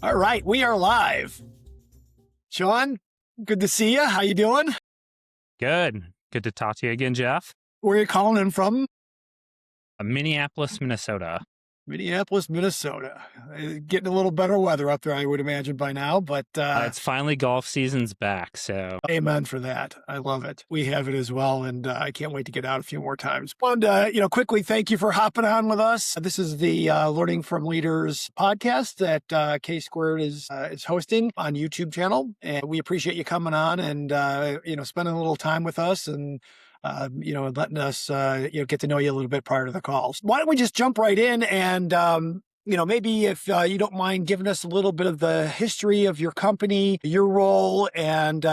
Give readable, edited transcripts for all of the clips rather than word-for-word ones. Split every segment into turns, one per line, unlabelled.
All right, we are live. Shawn, good to see you. How you doing?
Good. Good to talk to you again, Jeff.
Where are you calling in from?
Minneapolis, Minnesota.
Minneapolis, Minnesota. Getting a little better weather up there, I would imagine by now, but
It's finally golf season's back, so
amen for that. I love it. We have it as well, and I can't wait to get out a few more times. Wanted to, quickly thank you for hopping on with us. This is the Learning from Leaders podcast that K Squared is hosting on YouTube channel, and we appreciate you coming on and spending a little time with us and letting us get to know you a little bit prior to the calls. Why don't we just jump right in and maybe if you don't mind giving us a little bit of the history of your company, your role, and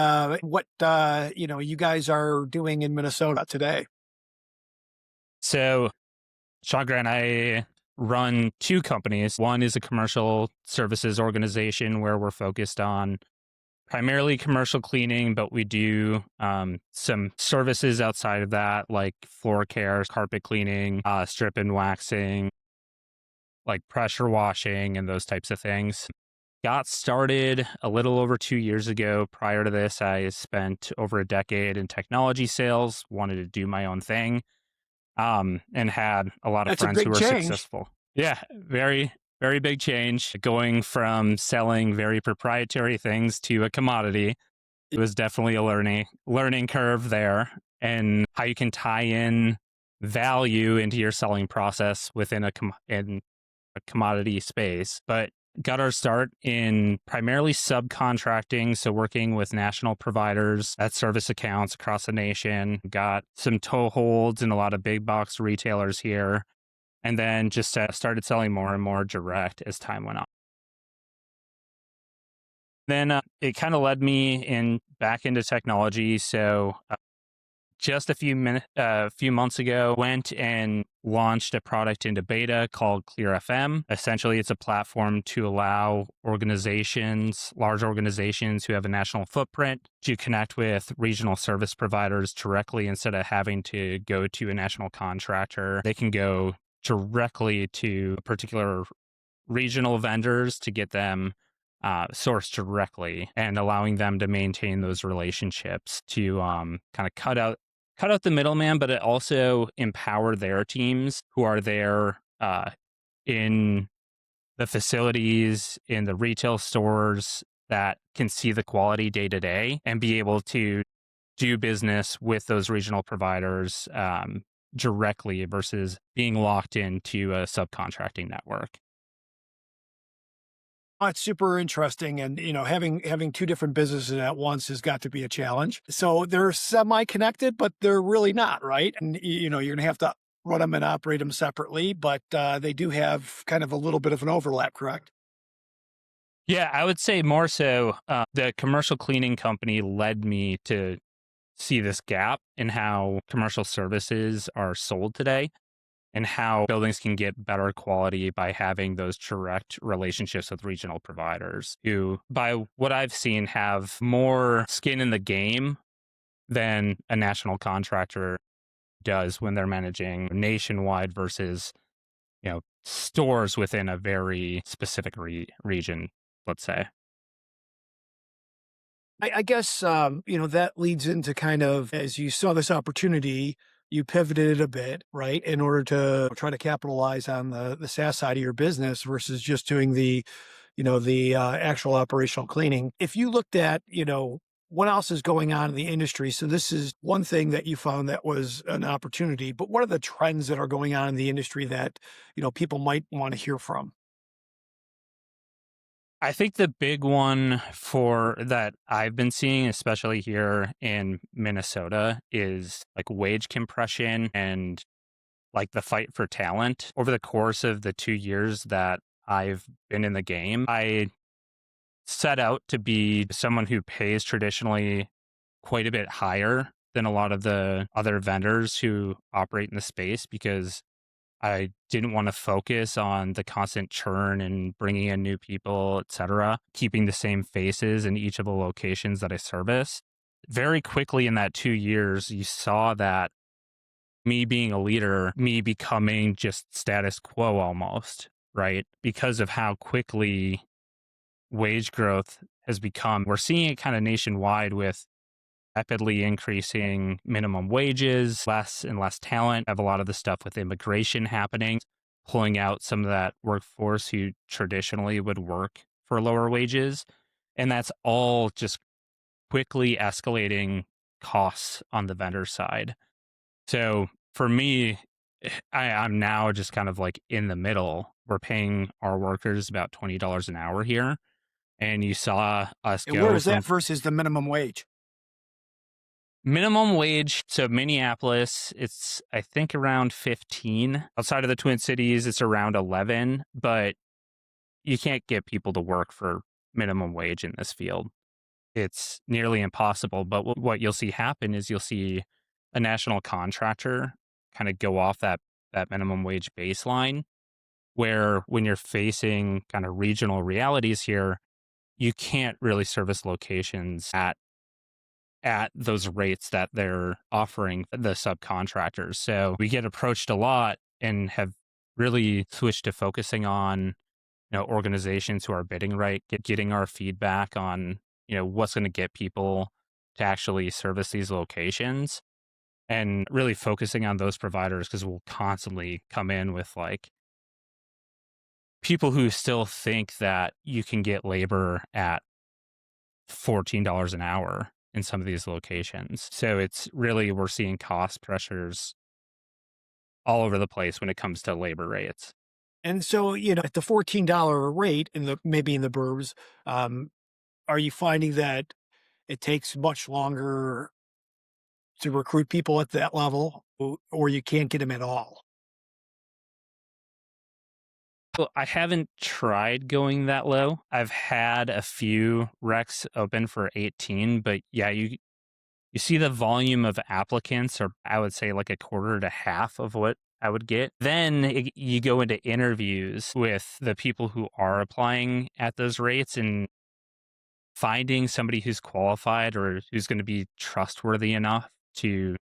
what you guys are doing in Minnesota today.
So Shawn Grant, I run two companies. One is a commercial services organization where we're focused on primarily commercial cleaning, but we do some services outside of that, like floor care, carpet cleaning, strip and waxing, like pressure washing and those types of things. Got started a little over 2 years ago. Prior to this, I spent over a decade in technology sales, wanted to do my own thing, and had a lot of friends who were successful. Yeah, very, very big change. Going from selling very proprietary things to a commodity. It was definitely a learning curve there, and how you can tie in value into your selling process within a commodity space. But got our start in primarily subcontracting, so working with national providers at service accounts across the nation. Got some toeholds in a lot of big box retailers here, and then just started selling more and more direct as time went on. Then it kind of led me back into technology. So just a few months ago, went and launched a product into beta called ClearFM. Essentially, it's a platform to allow large organizations who have a national footprint, to connect with regional service providers directly instead of having to go to a national contractor. They can go directly to particular regional vendors to get them sourced directly, and allowing them to maintain those relationships to kind of cut out the middleman, but it also empower their teams who are there in the facilities, in the retail stores, that can see the quality day to day and be able to do business with those regional providers directly versus being locked into a subcontracting network.
It's super interesting, and having two different businesses at once has got to be a challenge. So they're semi-connected, but they're really not, right? And you're going to have to run them and operate them separately, but they do have kind of a little bit of an overlap, correct?
Yeah, I would say more so. The commercial cleaning company led me to see this gap in how commercial services are sold today, and how buildings can get better quality by having those direct relationships with regional providers who, by what I've seen, have more skin in the game than a national contractor does when they're managing nationwide versus, stores within a very specific region, let's say.
I guess, that leads into kind of, as you saw this opportunity, you pivoted a bit, right, in order to try to capitalize on the SaaS side of your business versus just doing the actual operational cleaning. If you looked at, what else is going on in the industry? So this is one thing that you found that was an opportunity, but what are the trends that are going on in the industry that, people might want to hear from?
I think the big one for that I've been seeing, especially here in Minnesota, is like wage compression and like the fight for talent. Over the course of the 2 years that I've been in the game, I set out to be someone who pays traditionally quite a bit higher than a lot of the other vendors who operate in the space, because I didn't want to focus on the constant churn and bringing in new people, et cetera, keeping the same faces in each of the locations that I service. Very quickly in that 2 years, you saw that me being a leader, me becoming just status quo almost, right? Because of how quickly wage growth has become. We're seeing it kind of nationwide with rapidly increasing minimum wages, less and less talent. Have a lot of the stuff with immigration happening, pulling out some of that workforce who traditionally would work for lower wages. And that's all just quickly escalating costs on the vendor side. So for me, I'm now just kind of like in the middle. We're paying our workers about $20 an hour here. And you saw us
And where
go
is that
from
versus the minimum wage?
minimum wage. So Minneapolis, it's I think around 15. Outside of the Twin Cities, it's around 11, but you can't get people to work for minimum wage in this field. It's nearly impossible. But what you'll see happen is you'll see a national contractor kind of go off that minimum wage baseline, where when you're facing kind of regional realities here, you can't really service locations at those rates that they're offering the subcontractors. So we get approached a lot and have really switched to focusing on, organizations who are bidding right, getting our feedback on, what's going to get people to actually service these locations, and really focusing on those providers, because we'll constantly come in with like people who still think that you can get labor at $14 an hour in some of these locations. So it's really, we're seeing cost pressures all over the place when it comes to labor rates.
And so, at the $14 rate in the maybe in the burbs, um, are you finding that it takes much longer to recruit people at that level, or you can't get them at all?
Well, I haven't tried going that low. I've had a few recs open for 18, but yeah, you see the volume of applicants, or I would say like a quarter to half of what I would get. Then you go into interviews with the people who are applying at those rates, and finding somebody who's qualified or who's going to be trustworthy enough to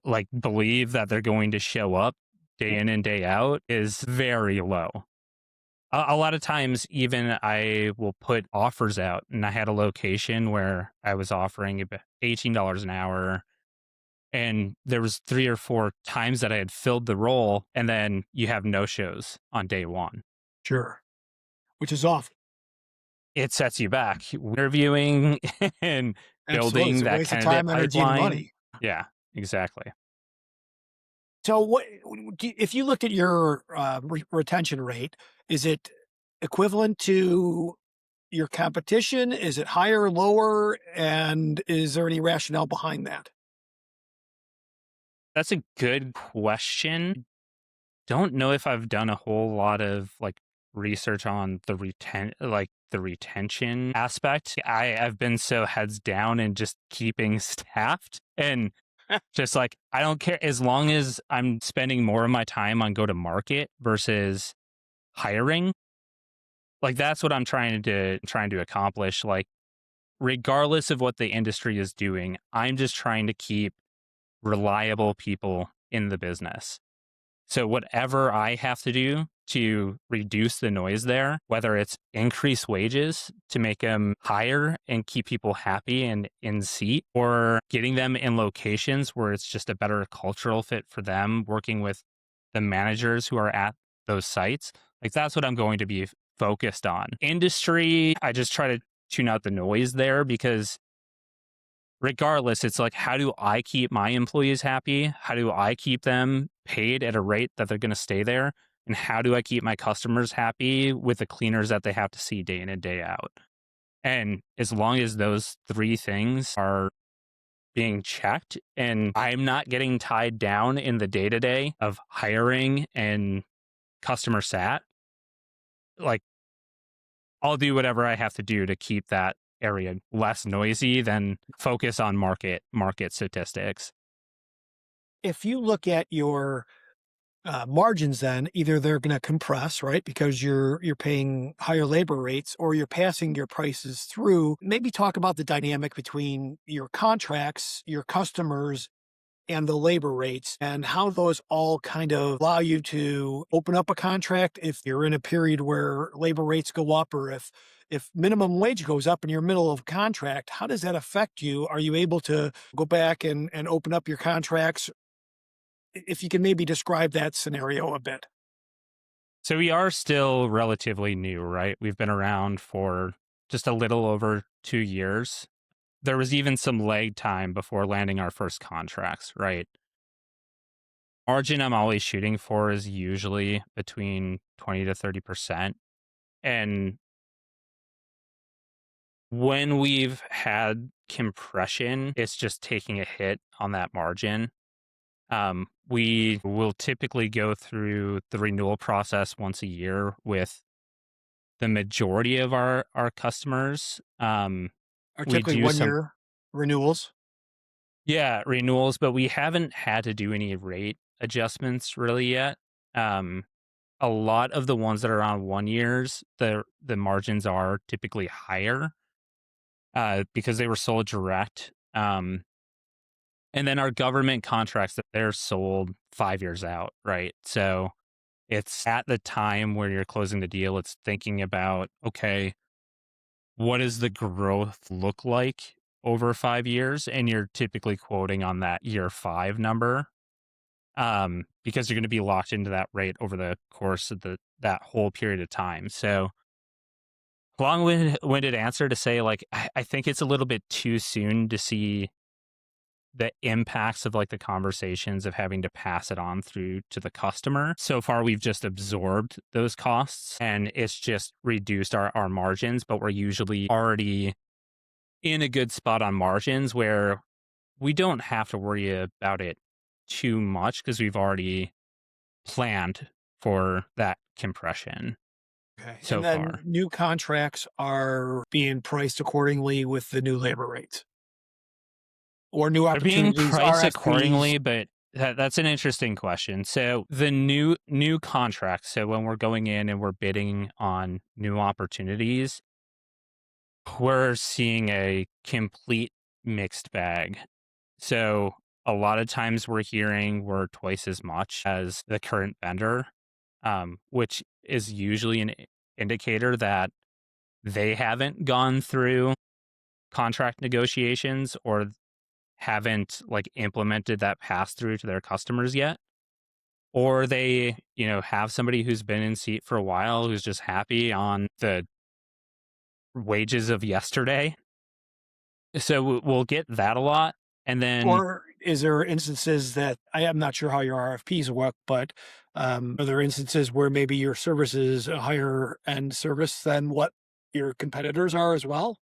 like believe that they're going to show up day in and day out is very low. A lot of times, even I will put offers out, and I had a location where I was offering about $18 an hour, and there was 3 or 4 times that I had filled the role, and then you have no shows on day one.
Sure. Which is awful.
It sets you back. Interviewing and
Absolutely. It's
building
a
that
waste of
candidate
time, energy, and
pipeline.
money.
Yeah, exactly.
So, if you looked at your retention rate, is it equivalent to your competition? Is it higher, lower? And is there any rationale behind that?
That's a good question. Don't know if I've done a whole lot of like research on the retention aspect. I've been so heads down and just keeping staffed, and just like I don't care as long as I'm spending more of my time on go to market versus hiring. Like that's what I'm trying to accomplish. Like regardless of what the industry is doing, I'm just trying to keep reliable people in the business. So whatever I have to do to reduce the noise there, whether it's increase wages to make them higher and keep people happy and in seat, or getting them in locations where it's just a better cultural fit for them, working with the managers who are at those sites, like that's what I'm going to be focused on. Industry, I just try to tune out the noise there, because regardless, it's like, how do I keep my employees happy? How do I keep them paid at a rate that they're going to stay there? And how do I keep my customers happy with the cleaners that they have to see day in and day out? And as long as those 3 things are being checked and I'm not getting tied down in the day to day of hiring and customer sat, like I'll do whatever I have to do to keep that area less noisy than focus on market statistics.
If you look at your margins, then either they're going to compress, right, because you're paying higher labor rates, or you're passing your prices through. Maybe talk about the dynamic between your contracts, your customers, and the labor rates and how those all kind of allow you to open up a contract if you're in a period where labor rates go up, or if minimum wage goes up in your middle of contract, how does that affect you? Are you able to go back and open up your contracts? If you can maybe describe that scenario a bit.
So we are still relatively new, right? We've been around for just a little over 2 years. There was even some lag time before landing our first contracts, right? Margin I'm always shooting for is usually between 20 to 30%. And when we've had compression, it's just taking a hit on that margin. We will typically go through the renewal process once a year with the majority of our customers.
Are
We
typically
do some,
1 year renewals?
yeah, renewals, but we haven't had to do any rate adjustments really yet. Um, a lot of the ones that are on 1 years, the margins are typically higher because they were sold direct. And then our government contracts that they're sold 5 years out, right? So it's at the time where you're closing the deal, it's thinking about, okay, what does the growth look like over 5 years? And you're typically quoting on that year five number because you're going to be locked into that rate over the course of that whole period of time. So long-winded answer to say, like, I think it's a little bit too soon to see the impacts of like the conversations of having to pass it on through to the customer. So far, we've just absorbed those costs and it's just reduced our margins, but we're usually already in a good spot on margins where we don't have to worry about it too much because we've already planned for that compression
Okay. And
so
then
far.
new contracts are being priced accordingly with the new labor rates or new
They're being
opportunities,
priced
RFPs.
accordingly, but that's an interesting question. So the new contracts, so when we're going in and we're bidding on new opportunities, we're seeing a complete mixed bag. So a lot of times we're hearing we're twice as much as the current vendor, which is usually an indicator that they haven't gone through contract negotiations or haven't like implemented that pass through to their customers yet, or they have somebody who's been in seat for a while who's just happy on the wages of yesterday. So we'll get that a lot. And then
Or is there instances that I am not sure how your RFPs work, but are there instances where maybe your service is a higher end service than what your competitors are as well?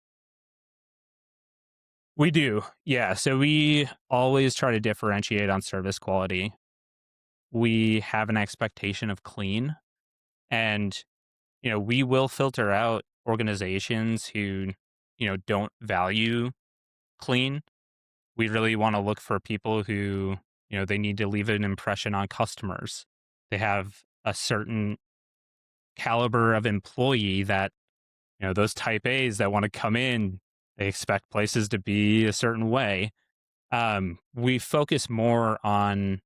we do, yeah, so we always try to differentiate on service quality. We have an expectation of clean, and we will filter out organizations who don't value clean. We really want to look for people who, they need to leave an impression on customers. They have a certain caliber of employee that, those type A's that want to come in, they expect places to be a certain way. We focus more on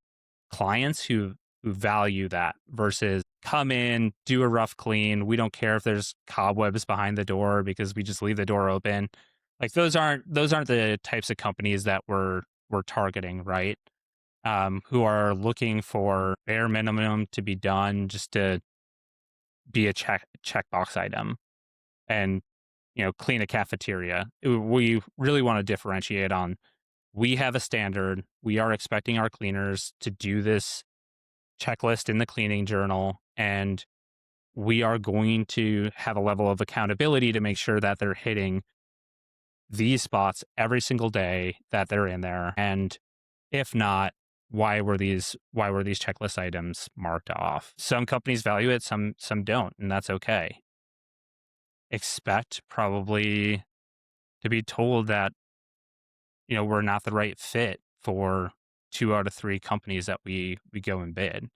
clients who value that versus come in, do a rough clean. We don't care if there's cobwebs behind the door because we just leave the door open. Like those aren't the types of companies that we're targeting, right? Who are looking for bare minimum to be done just to be a checkbox item and clean a cafeteria. We really want to differentiate on we have a standard. We are expecting our cleaners to do this checklist in the cleaning journal, and we are going to have a level of accountability to make sure that they're hitting these spots every single day that they're in there. And if not, why were these checklist items marked off? Some companies value it, some don't, and that's okay. Expect probably to be told that we're not the right fit for 2 out of 3 companies that we go and bid.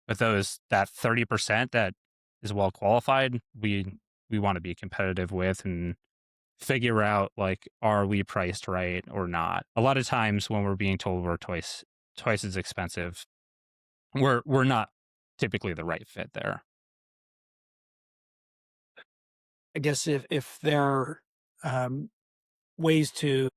But that 30% that is well qualified, we want to be competitive with and figure out, like, are we priced right or not? A lot of times when we're being told we're twice as expensive, we're not typically the right fit there.
I guess if there are ways to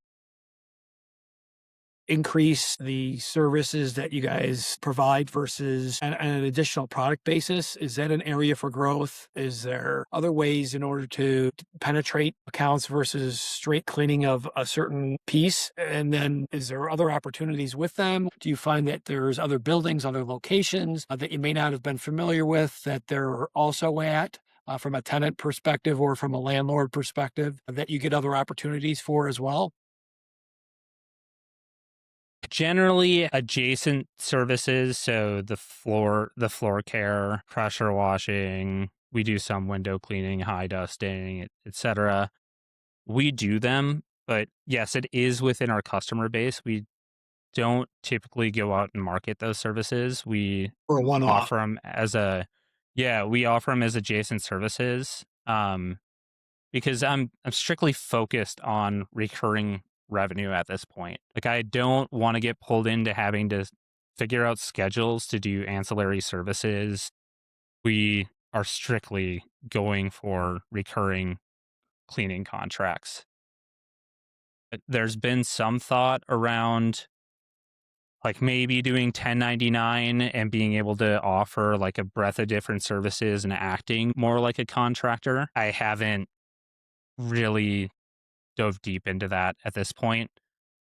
increase the services that you guys provide versus an additional product basis? Is that an area for growth? Is there other ways in order to penetrate accounts versus straight cleaning of a certain piece? And then is there other opportunities with them? Do you find that there's other buildings, other locations that you may not have been familiar with that they're also at? From a tenant perspective or from a landlord perspective that you get other opportunities for as well?
Generally adjacent services, so the floor care, pressure washing, we do some window cleaning, high dusting, etc. We do them, but yes, it is within our customer base. We don't typically go out and market those services. We
Or a one-off?
offer them as a yeah, we offer them as adjacent services. Because I'm strictly focused on recurring revenue at this point. Like I don't want to get pulled into having to figure out schedules to do ancillary services. We are strictly going for recurring cleaning contracts. There's been some thought around like maybe doing 1099 and being able to offer like a breadth of different services and acting more like a contractor. I haven't really dove deep into that at this point.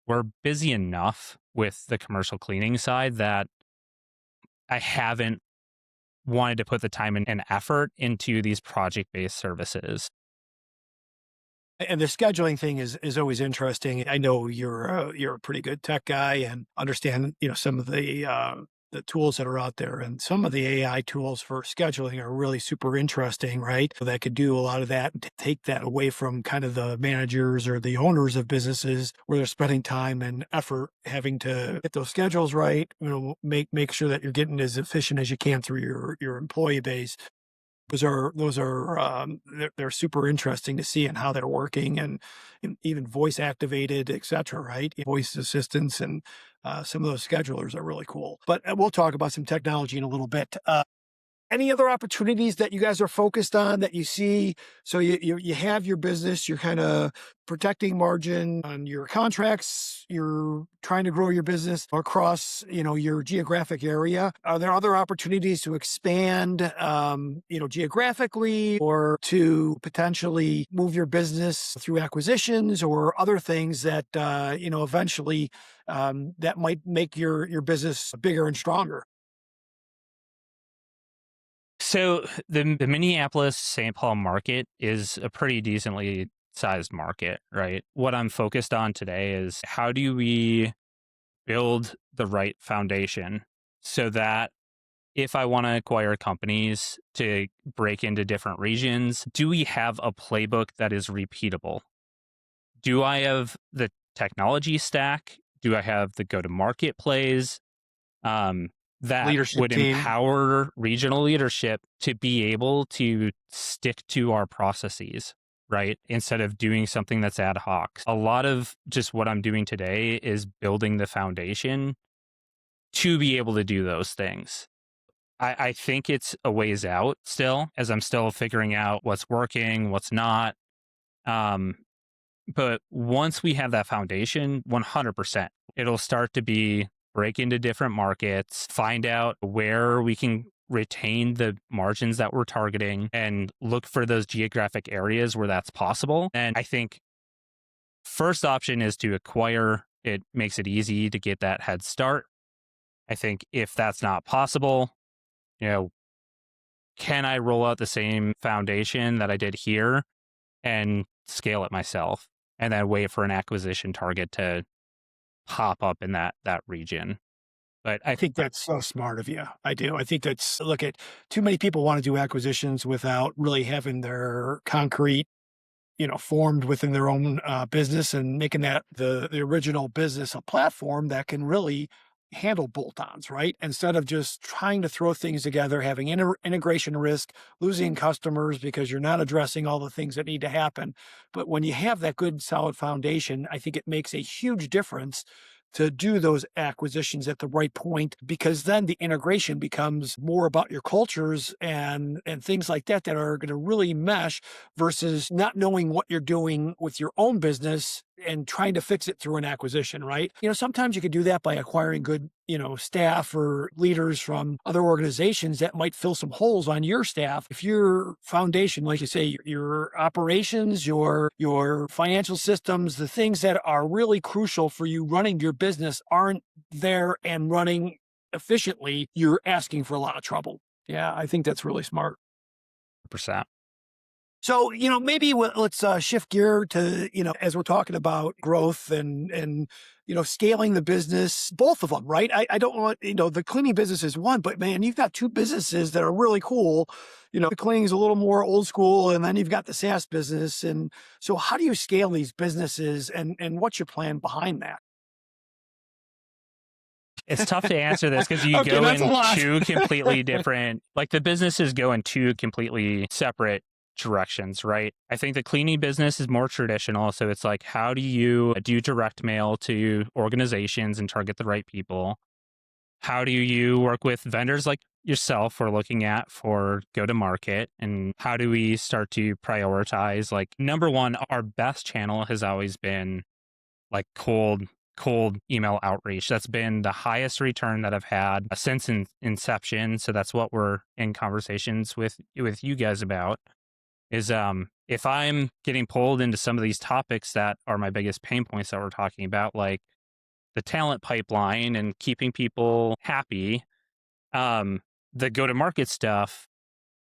We're busy enough with the commercial cleaning side that I haven't wanted to put the time and effort into these project based services.
And the scheduling thing is always interesting. I know you're a pretty good tech guy and understand some of the tools that are out there, and some of the AI tools for scheduling are really super interesting, right? So that could do a lot of that and take that away from kind of the managers or the owners of businesses where they're spending time and effort having to get those schedules right. Make sure that you're getting as efficient as you can through your employee base. They're super interesting to see and how they're working and even voice activated, et cetera, right? Voice assistants and some of those schedulers are really cool. But we'll talk about some technology in a little bit. Any other opportunities that you guys are focused on that you see? So you have your business, you're kind of protecting margin on your contracts, you're trying to grow your business across, your geographic area. Are there other opportunities to expand, geographically or to potentially move your business through acquisitions or other things that, eventually that might make your business bigger and stronger?
So the Minneapolis St. Paul market is a pretty decently sized market, right? What I'm focused on today is how do we build the right foundation so that if I want to acquire companies to break into different regions, do we have a playbook that is repeatable? Do I have the technology stack? Do I have the go to market plays? That
Leadership
would
team.
empower regional leadership to be able to stick to our processes, right? Instead of doing something that's ad hoc. A lot of just what I'm doing today is building the foundation to be able to do those things. I think it's a ways out still, as I'm still figuring out what's working, what's not. Um, but once we have that foundation, 100%, it'll start to be break into different markets, find out where we can retain the margins that we're targeting and look for those geographic areas where that's possible. And I think first option is to acquire. It makes it easy to get that head start. I think if that's not possible, you know, can I roll out the same foundation that I did here and scale it myself and then wait for an acquisition target to pop up in that region? But
I think that's so smart of you. I do. I think look at too many people want to do acquisitions without really having their concrete, formed within their own business and making that the original business a platform that can really handle bolt-ons, right? Instead of just trying to throw things together, having integration risk, losing customers because you're not addressing all the things that need to happen. But when you have that good solid foundation, I think it makes a huge difference to do those acquisitions at the right point, because then the integration becomes more about your cultures and things like that that are going to really mesh versus not knowing what you're doing with your own business and trying to fix it through an acquisition, right? Sometimes you could do that by acquiring good, staff or leaders from other organizations that might fill some holes on your staff. If your foundation, like you say, your operations, your financial systems, the things that are really crucial for you running your business aren't there and running efficiently, you're asking for a lot of trouble. Yeah, I think that's really smart.
Percent.
So, maybe let's shift gear to, as we're talking about growth and scaling the business, both of them, right? I don't want, the cleaning business is one, but man, you've got two businesses that are really cool. The cleaning is a little more old school, and then you've got the SaaS business. And so how do you scale these businesses, and what's your plan behind that?
It's tough to answer this because you
Okay,
go
that's a
in
lot.
two completely different, like the businesses go in two completely separate directions, right? I think the cleaning business is more traditional. So it's like, how do you do direct mail to organizations and target the right people? How do you work with vendors like yourself we're looking at for go to market? And how do we start to prioritize? Like, number one, our best channel has always been like cold email outreach. That's been the highest return that I've had since inception. So that's what we're in conversations with you guys about is if I'm getting pulled into some of these topics that are my biggest pain points that we're talking about, like the talent pipeline and keeping people happy, the go to market stuff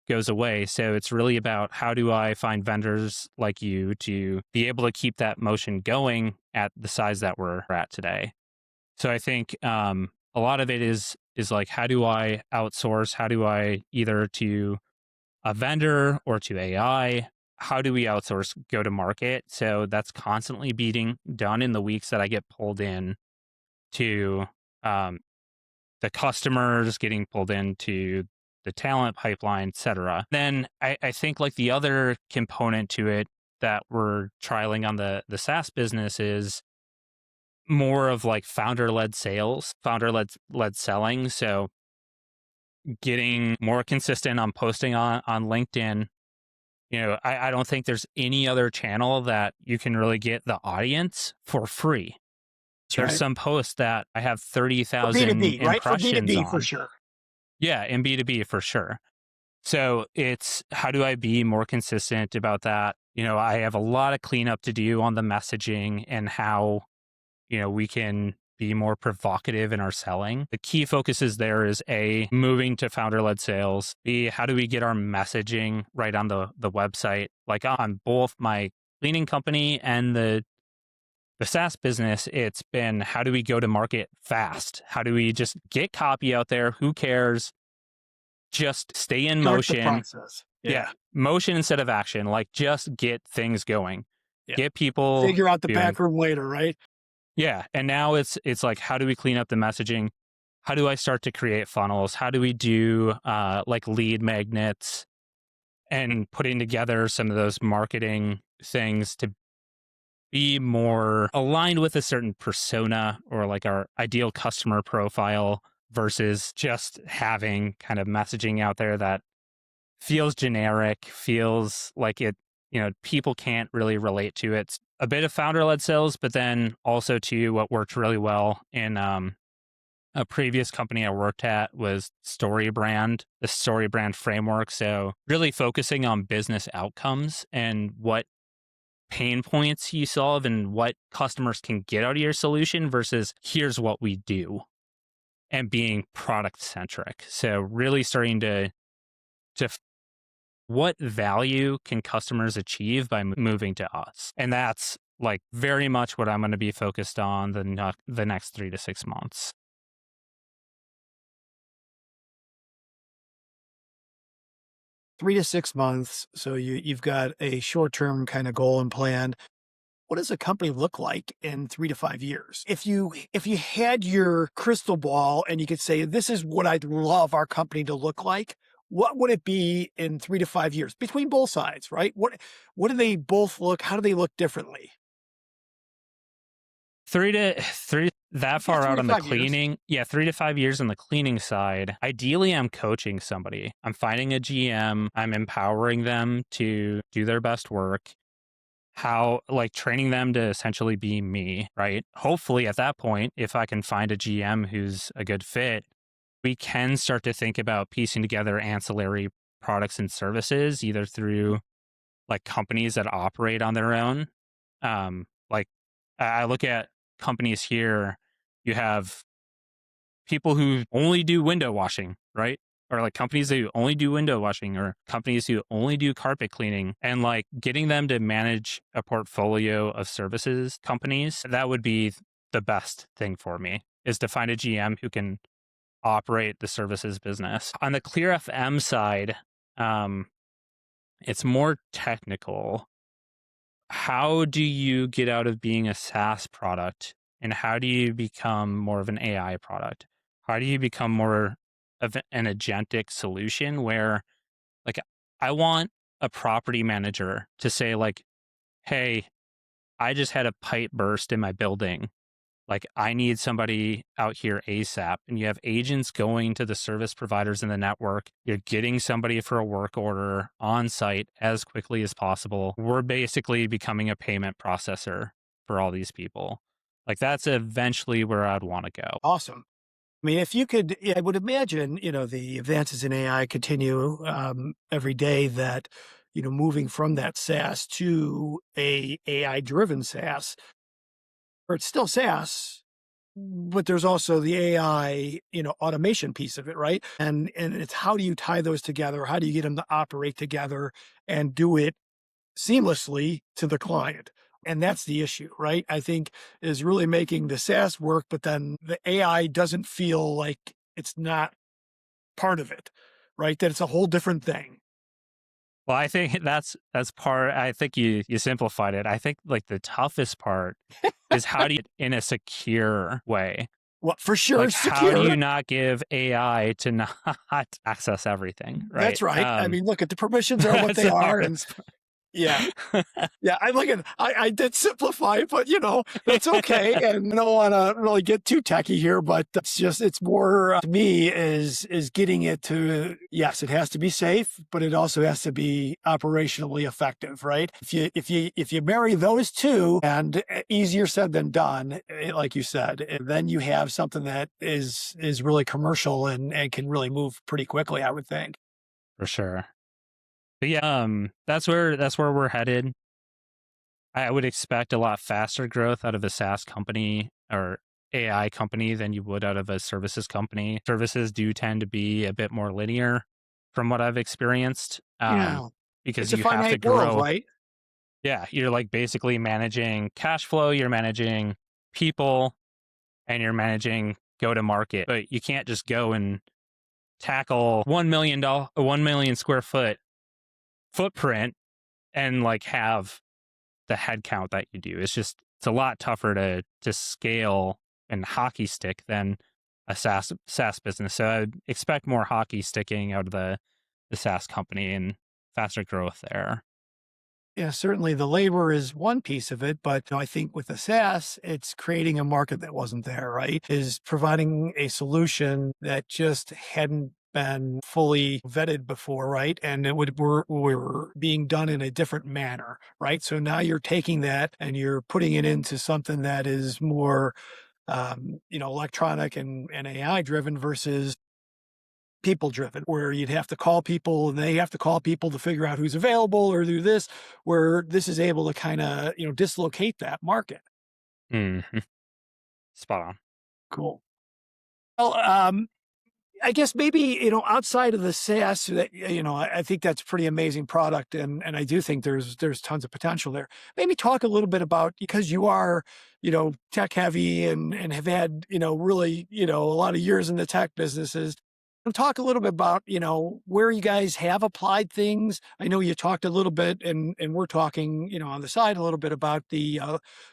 goes away. So it's really about how do I find vendors like you to be able to keep that motion going at the size that we're at today. So I think a lot of it is like, how do I outsource? How do I either to a vendor or to AI? How do we outsource go to market? So that's constantly being done in the weeks that I get pulled in to um, the customers, getting pulled into the talent pipeline, et cetera. Then I think like the other component to it that we're trialing on the SaaS business is more of like founder-led sales, founder-led selling. So getting more consistent on posting on LinkedIn. I don't think there's any other channel that you can really get the audience for free.
That's
There's
right.
some posts that I have
For
30,000
B2B, right? For
impressions
B2B, for
on.
sure.
Yeah, in B2B for sure. So it's how do I be more consistent about that? I have a lot of cleanup to do on the messaging and how, we can be more provocative in our selling. The key focuses there is A, moving to founder-led sales. B, how do we get our messaging right on the website? Like on both my cleaning company and the SaaS business, it's been how do we go to market fast? How do we just get copy out there? Who cares? Just stay in
Start the
motion.
process.
Yeah.
Yeah.
Motion instead of action. Like just get things going.
Yeah.
Get people
Figure out the
doing.
back room later, right?
Yeah. And now it's like, how do we clean up the messaging? How do I start to create funnels? How do we do like lead magnets and putting together some of those marketing things to be more aligned with a certain persona or like our ideal customer profile versus just having kind of messaging out there that feels generic, feels like people can't really relate to it. It's a bit of founder-led sales, but then also to what worked really well in a previous company I worked at was the story brand framework. So really focusing on business outcomes and what pain points you solve and what customers can get out of your solution versus here's what we do and being product centric. So really starting to what value can customers achieve by moving to us? And that's like very much what I'm going to be focused on the next 3 to 6 months.
3 to 6 months. So you've got a short-term kind of goal and plan. What does a company look like in 3 to 5 years? If you had your crystal ball and you could say, this is what I'd love our company to look like, what would it be in 3 to 5 years between both sides, right? What do they both look? How do they look differently?
3 that
Yeah,
far
three
out
to
on the
5 years.
cleaning. Yeah, 3 to 5 years on the cleaning side. Ideally, I'm coaching somebody. I'm finding a GM. I'm empowering them to do their best work. How, like, training them to essentially be me, right? Hopefully, at that point, if I can find a GM who's a good fit, we can start to think about piecing together ancillary products and services, either through like companies that operate on their own. Like I look at companies here, you have people who only do window washing, right? Or like companies who only do window washing, or companies who only do carpet cleaning, and like getting them to manage a portfolio of services companies. That would be the best thing for me, is to find a GM who can operate the services business. On the ClearFM side, um, it's more technical. How do you get out of being a SaaS product, and how do you become more of an AI product? How do you become more of an agentic solution where, like, I want a property manager to say, like, hey, I just had a pipe burst in my building. Like, I need somebody out here ASAP. And you have agents going to the service providers in the network. You're getting somebody for a work order on site as quickly as possible. We're basically becoming a payment processor for all these people. Like, that's eventually where I'd want to go.
Awesome. I mean, if you could, yeah, I would imagine, the advances in AI continue every day, that, moving from that SaaS to a AI driven SaaS, or it's still SaaS, but there's also the AI, automation piece of it, right? And it's, how do you tie those together? How do you get them to operate together and do it seamlessly to the client? And that's the issue, right? I think, is really making the SaaS work, but then the AI doesn't feel like it's not part of it, right? That it's a whole different thing.
Well, I think that's part. I think you simplified it. I think like the toughest part is, how do you, in a secure way,
Well, for sure,
like, how do you
secure.
not give AI to not access everything, right?
That's right. I mean, look at, the permissions are what
That's
they
the
are. And
hardest
yeah,
part.
yeah, I did simplify it, but that's okay. And I don't want to really get too techy here, but it's more, to me, is getting it to, yes, it has to be safe, but it also has to be operationally effective, right? If you marry those two, and easier said than done, like you said, then you have something that is really commercial, and can really move pretty quickly, I would think.
For sure. But yeah, that's where we're headed. I would expect a lot faster growth out of a SaaS company or AI company than you would out of a services company. Services do tend to be a bit more linear from what I've experienced,
Yeah,
because
it's a
you have to
finite world,
grow.
right?
Yeah, you're like basically managing cash flow, you're managing people, and you're managing go to market. But you can't just go and tackle $1 million square foot footprint and like have the head count that you do. It's a lot tougher to scale and hockey stick than a SaaS business. So I'd expect more hockey sticking out of the SaaS company and faster growth there.
Yeah, certainly the labor is one piece of it, but I think with the SaaS, it's creating a market that wasn't there, right? Is providing a solution that just hadn't been fully vetted before, right? And we're being done in a different manner, right? So now you're taking that and you're putting it into something that is more, electronic and AI driven versus people driven, where you'd have to call people and they have to call people to figure out who's available or do this, where this is able to kind of, dislocate that market.
Mhm. Spot on.
Cool. Well, I guess maybe, outside of the SaaS, that, I think that's a pretty amazing product. And I do think there's tons of potential there. Maybe talk a little bit about, because you are, tech heavy and have had, really, a lot of years in the tech businesses. Talk a little bit about, where you guys have applied things. I know you talked a little bit, and we're talking, on the side a little bit about the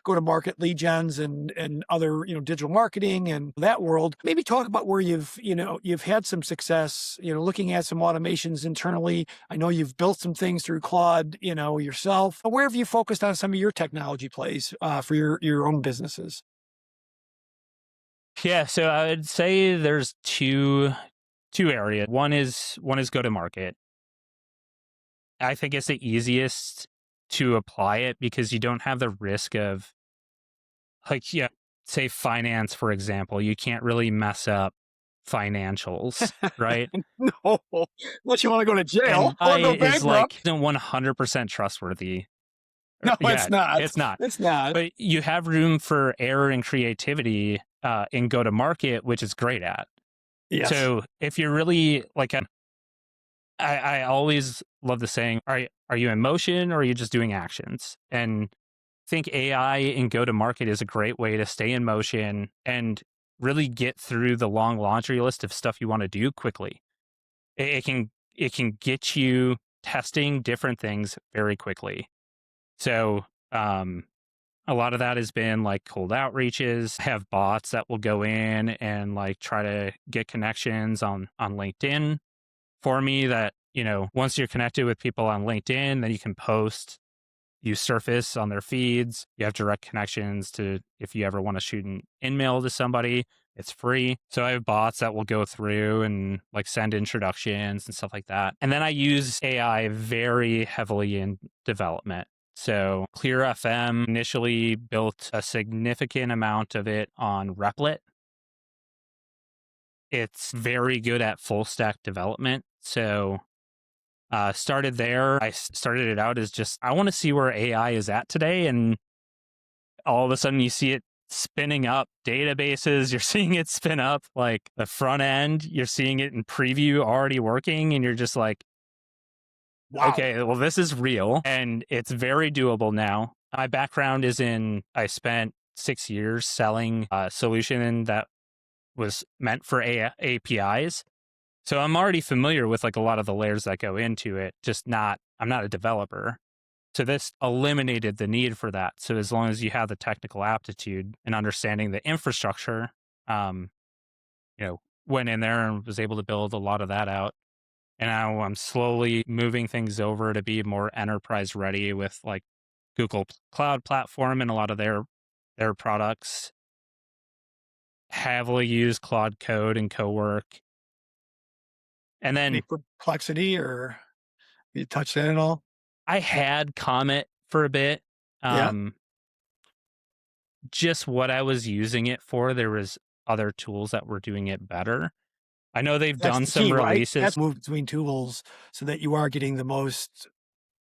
go-to-market lead gens and other, digital marketing and that world. Maybe talk about where you've had some success, looking at some automations internally. I know you've built some things through Claude, yourself. Where have you focused on some of your technology plays for your own businesses?
Yeah, so I would say there's two areas. One is go to market. I think it's the easiest to apply it because you don't have the risk of, like, yeah, say finance, for example. You can't really mess up financials, right?
No, unless you want to go to jail
And I
or go
is like
bankrupt.
isn't 100% trustworthy
No, it's
yet.
not.
It's not.
It's not.
But you have room for error and creativity in go to market, which is great at.
Yes.
So if you're really like, I always love the saying, are you in motion or are you just doing actions? And I think AI and go to market is a great way to stay in motion and really get through the long laundry list of stuff you want to do quickly. It can get you testing different things very quickly. So a lot of that has been like cold outreaches. I have bots that will go in and like try to get connections on LinkedIn for me that, once you're connected with people on LinkedIn, then you can post, you surface on their feeds. You have direct connections to, if you ever want to shoot an email to somebody, it's free. So I have bots that will go through and like send introductions and stuff like that. And then I use AI very heavily in development. So ClearFM initially built a significant amount of it on Replit. It's very good at full stack development. So started there. I started it out as just, I want to see where AI is at today. And all of a sudden you see it spinning up databases. You're seeing it spin up like the front end. You're seeing it in preview already working. And you're just like,
Wow.
okay, well, this is real and it's very doable now. My background is I spent 6 years selling a solution that was meant for APIs. So I'm already familiar with like a lot of the layers that go into it, I'm not a developer. So this eliminated the need for that. So as long as you have the technical aptitude and understanding the infrastructure, um, went in there and was able to build a lot of that out. And now I'm slowly moving things over to be more enterprise ready with like Google Cloud Platform and a lot of their products. Heavily use Claude Code and Cowork. And
Any
then
perplexity or you touch that at all?
I had Comet for a bit.
Yeah.
Um, just what I was using it for, there was other tools that were doing it better. I know they've
That's
done
the
some
key, right? That's
releases.
move between tools so that you are getting the most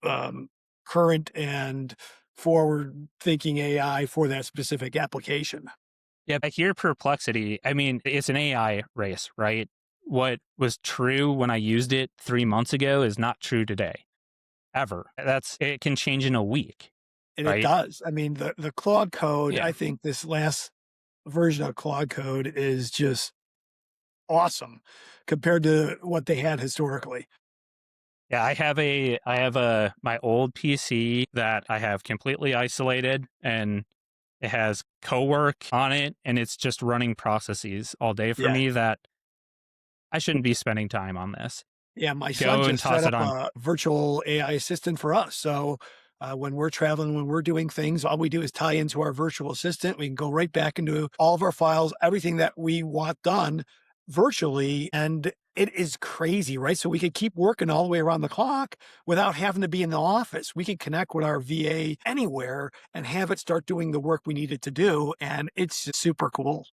um, current and forward thinking AI for that specific application.
Yeah, I hear Perplexity. I mean, it's an AI race, right? What was true when I used it 3 months ago is not true today, ever. It can change in a week,
And it
right?
does. I mean, the Claude code,
Yeah.
I think this last version of Claude code is just awesome compared to what they had historically.
Yeah, I have my old PC that I have completely isolated and it has Cowork on it and it's just running processes all day for
Yeah.
me that I shouldn't be spending time on this.
Yeah, my son
Go and
just set
toss it
up
on.
a virtual AI assistant for us. So when we're traveling, when we're doing things, all we do is tie into our virtual assistant. We can go right back into all of our files, everything that we want done virtually. And it is crazy, right? So we could keep working all the way around the clock without having to be in the office. We could connect with our VA anywhere and have it start doing the work we need it to do. And it's just super cool.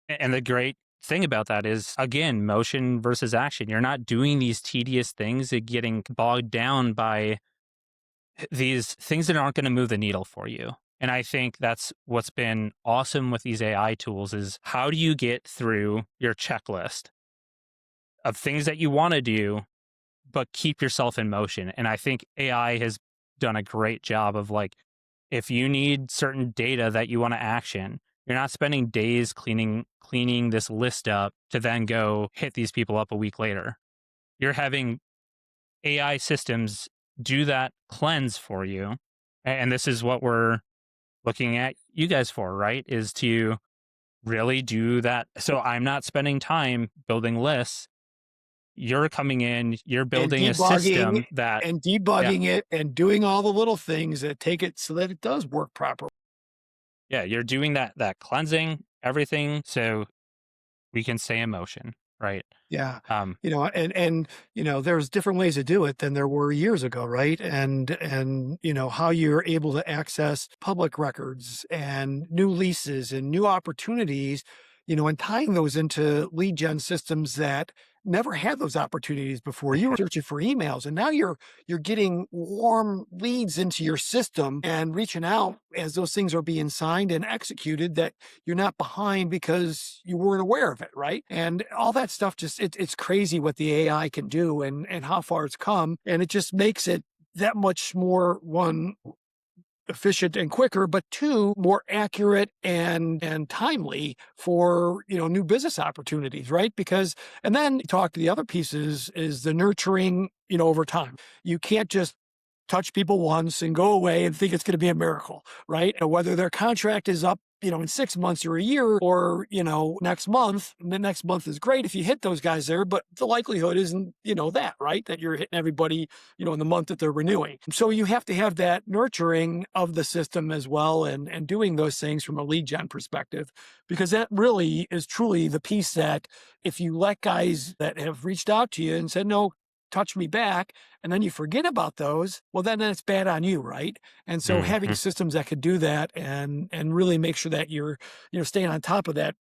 And the great thing about that is, again, motion versus action. You're not doing these tedious things and getting bogged down by these things that aren't going to move the needle for you. And I think that's what's been awesome with these AI tools is how do you get through your checklist of things that you want to do, but keep yourself in motion. And I think AI has done a great job of like, if you need certain data that you want to action, you're not spending days cleaning this list up to then go hit these people up a week later. You're having AI systems do that cleanse for you. And this is what we're looking at you guys for, right? Is to really do that. So I'm not spending time building lists. You're coming in, you're
And
building a system that, yeah,
debugging it and doing all the little things that take it so that it does work properly.
yeah, you're doing that cleansing everything. So we can stay in motion, right?
Yeah.
Um,
There's different ways to do it than there were years ago, right? And how you're able to access public records and new leases and new opportunities, and tying those into lead gen systems that never had those opportunities before. You were searching for emails, and now you're getting warm leads into your system and reaching out as those things are being signed and executed, that you're not behind because you weren't aware of it, right? And all that stuff, it's crazy what the AI can do and how far it's come. And it just makes it that much more, one, efficient and quicker, but two, more accurate and timely for new business opportunities, right? Because, and then talk to the other pieces, is the nurturing over time. You can't just touch people once and go away and think it's going to be a miracle, right? Whether their contract is up, in 6 months or a year, or, next month, and the next month is great if you hit those guys there, but the likelihood isn't, that, right? That you're hitting everybody, in the month that they're renewing. So you have to have that nurturing of the system as well, and doing those things from a lead gen perspective, because that really is truly the piece that, if you let guys that have reached out to you and said, no, touch me back, and then you forget about those, well, then it's bad on you, right? And so having
mhm.
systems that could do that and really make sure that you're staying on top of that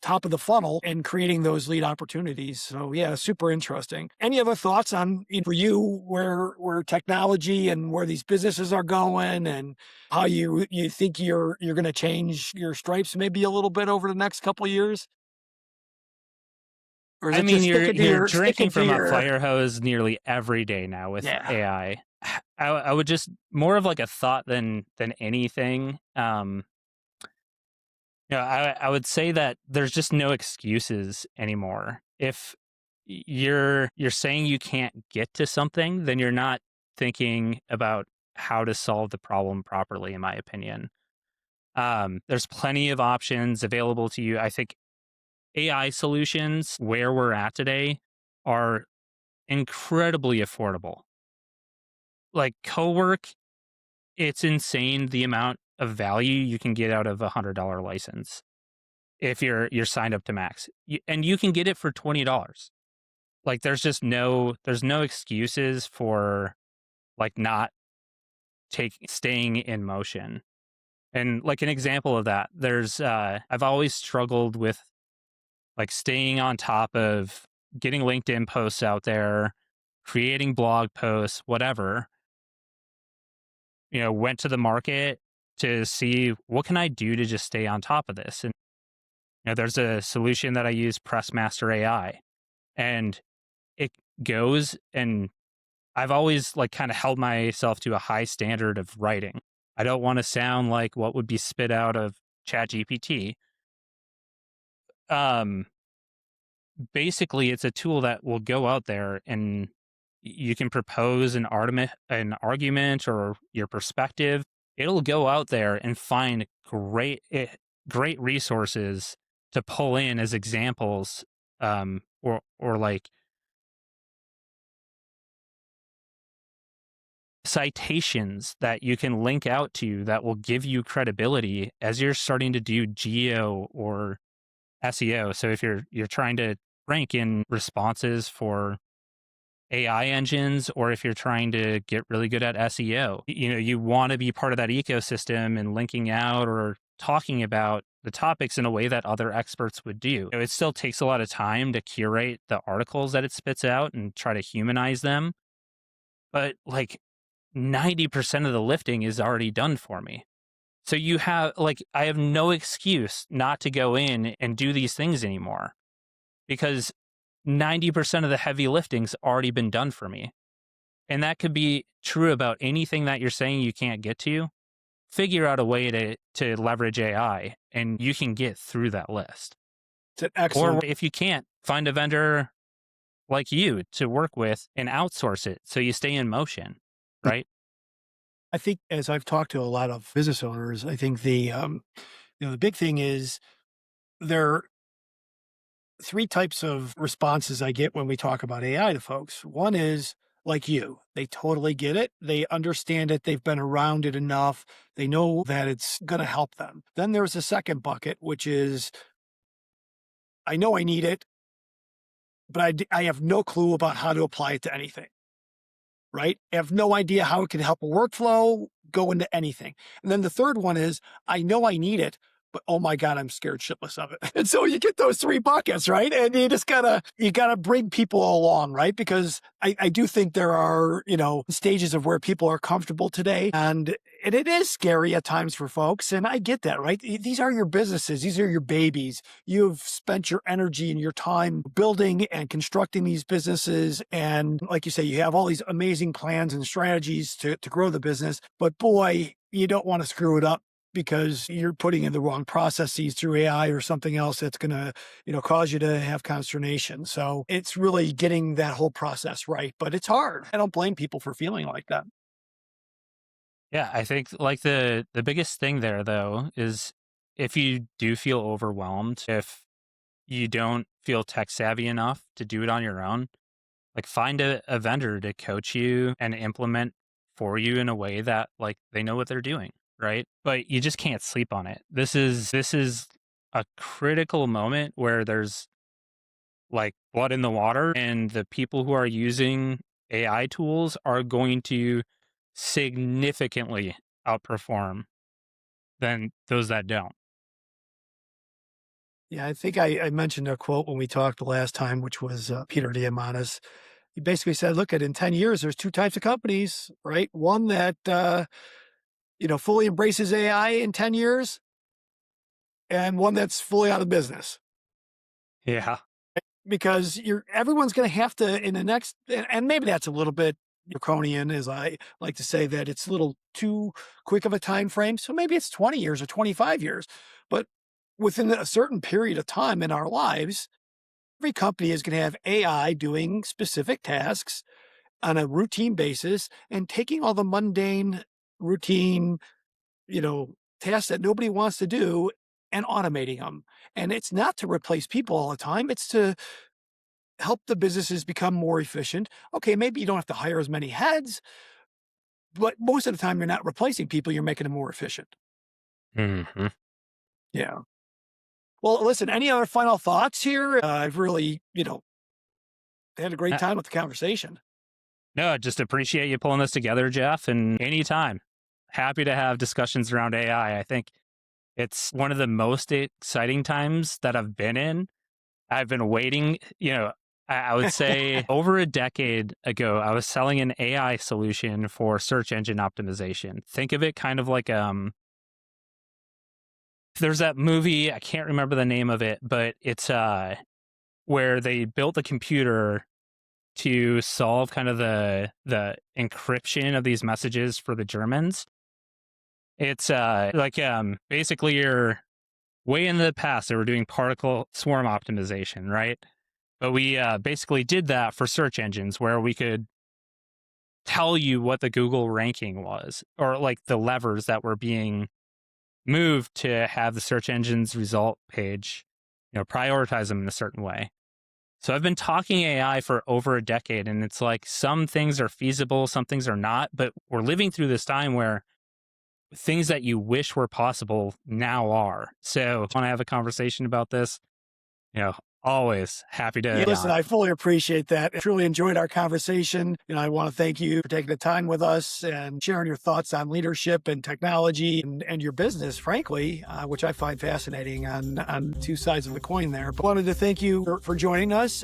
top of the funnel and creating those lead opportunities. So yeah, super interesting. Any other thoughts on, for you, where technology and where these businesses are going, and how you think you're going to change your stripes maybe a little bit over the next couple of years? Or is
I
it
mean,
just
you're
sticking
drinking
to
from a
your,
fire hose nearly every day now with
yeah.
AI. I would just, more of like a thought than anything. I would say that there's just no excuses anymore. If you're saying you can't get to something, then you're not thinking about how to solve the problem properly, in my opinion. There's plenty of options available to you. I think AI solutions where we're at today are incredibly affordable. Like co-work, it's insane the amount of value you can get out of $100 license if you're signed up to max. And you can get it for $20. Like there's no excuses for like not staying in motion. And like an example of that, there's I've always struggled with like staying on top of getting LinkedIn posts out there, creating blog posts, whatever. Went to the market to see what can I do to just stay on top of this. And there's a solution that I use, Pressmaster AI, and it goes, and I've always like kind of held myself to a high standard of writing. I don't want to sound like what would be spit out of ChatGPT. Um, Basically, it's a tool that will go out there and you can propose an argument or your perspective. It'll go out there and find great resources to pull in as examples, or like citations that you can link out to that will give you credibility as you're starting to do geo or SEO. So if you're trying to rank in responses for AI engines, or if you're trying to get really good at SEO, you want to be part of that ecosystem and linking out or talking about the topics in a way that other experts would do. It still takes a lot of time to curate the articles that it spits out and try to humanize them. But like 90% of the lifting is already done for me. So I have no excuse not to go in and do these things anymore, because 90% of the heavy lifting's already been done for me. And that could be true about anything that you're saying you can't get to. Figure out a way to leverage AI and you can get through that list.
It's an
Or
excellent.
if you can't, find a vendor like you to work with and outsource it so you stay in motion, right?
I think, as I've talked to a lot of business owners, I think the big thing is, there are three types of responses I get when we talk about AI to folks. One is like you, they totally get it. They understand it. They've been around it enough. They know that it's going to help them. Then there's a second bucket, which is I know I need it, but I have no clue about how to apply it to anything, right? I have no idea how it can help a workflow go into anything. And then the third one is, I know I need it, but oh my God, I'm scared shitless of it. And so you get those three buckets, right? And you gotta bring people along, right? Because I do think there are, stages of where people are comfortable today. And it is scary at times for folks. And I get that, right? These are your businesses. These are your babies. You've spent your energy and your time building and constructing these businesses. And like you say, you have all these amazing plans and strategies to grow the business. But boy, you don't want to screw it up because you're putting in the wrong processes through AI or something else that's going to, cause you to have consternation. So it's really getting that whole process right, but it's hard. I don't blame people for feeling like that.
Yeah, I think like the biggest thing there though is if you do feel overwhelmed, if you don't feel tech savvy enough to do it on your own, like find a vendor to coach you and implement for you in a way that like they know what they're doing, right? But you just can't sleep on it. This is a critical moment where there's like blood in the water, and the people who are using AI tools are going to significantly outperform than those that don't.
Yeah, I think I mentioned a quote when we talked the last time, which was Peter Diamandis. He basically said, look, in 10 years, there's two types of companies, right? One that, fully embraces AI in 10 years and one that's fully out of business.
Yeah.
Because everyone's going to have to in the next, and maybe that's a little bit draconian, as I like to say, that it's a little too quick of a time frame. So maybe it's 20 years or 25 years, but within a certain period of time in our lives, every company is going to have AI doing specific tasks on a routine basis and taking all the mundane routine, tasks that nobody wants to do and automating them. And it's not to replace people all the time. It's to help the businesses become more efficient. Okay, maybe you don't have to hire as many heads, but most of the time you're not replacing people, you're making them more efficient.
Hmm.
Yeah. Well, listen, any other final thoughts here? I've really, had a great time with the conversation.
No, I just appreciate you pulling this together, Jeff. And anytime, happy to have discussions around AI. I think it's one of the most exciting times that I've been in. I've been waiting, I would say over a decade ago, I was selling an AI solution for search engine optimization. Think of it kind of like, there's that movie, I can't remember the name of it, but it's where they built a computer to solve kind of the encryption of these messages for the Germans. It's basically you're way in the past, they were doing particle swarm optimization, right? But we basically did that for search engines where we could tell you what the Google ranking was, or like the levers that were being moved to have the search engine's result page, prioritize them in a certain way. So I've been talking AI for over a decade, and it's like some things are feasible, some things are not, but we're living through this time where things that you wish were possible now are. So want to have a conversation about this, always happy to.
Yeah, listen, I fully appreciate that. I truly enjoyed our conversation. I want to thank you for taking the time with us and sharing your thoughts on leadership and technology and your business, frankly, which I find fascinating on two sides of the coin there. But wanted to thank you for joining us.